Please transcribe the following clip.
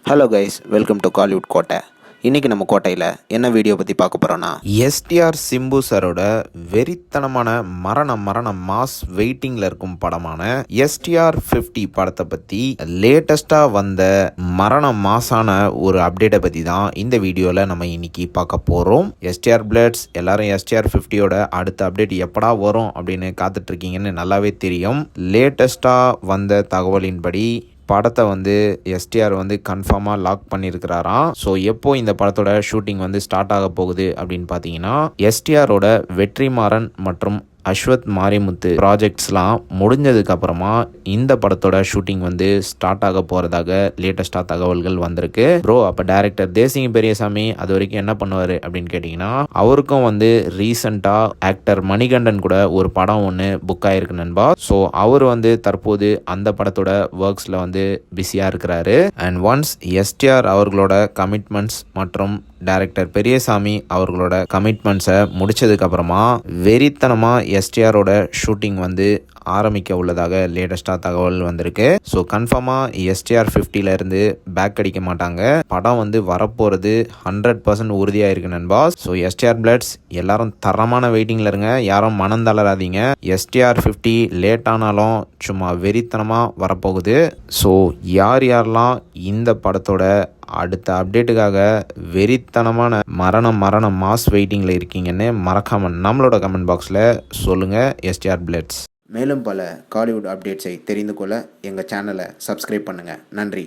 Hello guys, welcome to Kollywood கோட்டை. இன்றைக்கி நம்ம கோட்டையில் என்ன வீடியோ பற்றி பார்க்க போகிறோன்னா, எஸ்டிஆர் சிம்பு சாரோட வெறித்தனமான மரண மாஸ் வெயிட்டிங்கில் இருக்கும் படமான எஸ்டிஆர் 50 படத்தை பற்றி லேட்டஸ்ட்டாக வந்த மரண மாசான ஒரு அப்டேட்டை பற்றி தான் இந்த வீடியோவில் நம்ம இன்னைக்கு பார்க்க போகிறோம். எஸ்டிஆர் பிளட்ஸ் எல்லாரும் எஸ்டிஆர் 50யோட அடுத்த அப்டேட் எப்படா வரும் அப்படின்னு காத்துட்ருக்கீங்கன்னு நல்லாவே தெரியும். லேட்டஸ்ட்டாக வந்த தகவலின்படி படத்தை எஸ்டிஆர் கன்ஃபார்மாக லாக் பண்ணியிருக்கிறாராம். ஸோ எப்போ இந்த படத்தோட ஷூட்டிங் ஸ்டார்ட் ஆக போகுது அப்படின்னு பார்த்தீங்கன்னா, எஸ்டிஆரோட வெற்றிமாறன் மற்றும் அஸ்வத் மாரிமுத்து ப்ராஜெக்ட்ஸ்லாம் முடிஞ்சதுக்கு அப்புறமா இந்த படத்தோட ஷூட்டிங் ஸ்டார்ட் ஆக போகிறதாக லேட்டஸ்ட்டாக தகவல்கள் வந்திருக்கு. ப்ரோ, அப்போ டைரக்டர் தேசிங்க பெரியசாமி அது வரைக்கும் என்ன பண்ணுவார் அப்படின்னு கேட்டிங்கன்னா, அவருக்கும் ரீசெண்டாக ஆக்டர் மணிகண்டன் கூட ஒரு படம் ஒன்று புக் ஆகிருக்கு நண்பா. ஸோ அவர் தற்போது அந்த படத்தோட ஒர்க்ஸில் பிஸியாக இருக்கிறாரு. அண்ட் ஒன்ஸ் எஸ்டிஆர் அவர்களோட கமிட்மெண்ட்ஸ் மற்றும் டைரக்டர் பெரியசாமி அவர்களோட கமிட்மெண்ட்ஸை முடிச்சதுக்கு அப்புறமா வெறித்தனமாக எஸ்டிஆரோட ஷூட்டிங் ஆரம்பிக்க உள்ளதாக லேட்டஸ்டாக தகவல் வந்திருக்கு. ஸோ கன்ஃபார்மாக எஸ்டிஆர் 50லேருந்து பேக் அடிக்க மாட்டாங்க. படம் வரப்போகிறது 100% உறுதியாக இருக்கு நண்பா. ஸோ எஸ்டிஆர் பிளட்ஸ் எல்லாரும் தரமான வெயிட்டிங்கில் இருங்க, யாரும் மனம் தளராதீங்க. எஸ்டிஆர் 50 லேட் ஆனாலும் சும்மா வெறித்தனமாக வரப்போகுது. ஸோ யாரெல்லாம் இந்த படத்தோட அடுத்த அப்டேட்டுக்காக வெறித்தனமான மரண மாஸ் வெயிட்டிங்கில் இருக்கீங்கன்னு மறக்காமல் நம்மளோட கமெண்ட் பாக்ஸில் சொல்லுங்கள் எஸ்டிஆர் பிளட்ஸ். மேலும் பல காலிவுட் அப்டேட்ஸை தெரிந்து கொள்ள எங்கள் சேனலை சப்ஸ்கிரைப் பண்ணுங்கள். நன்றி.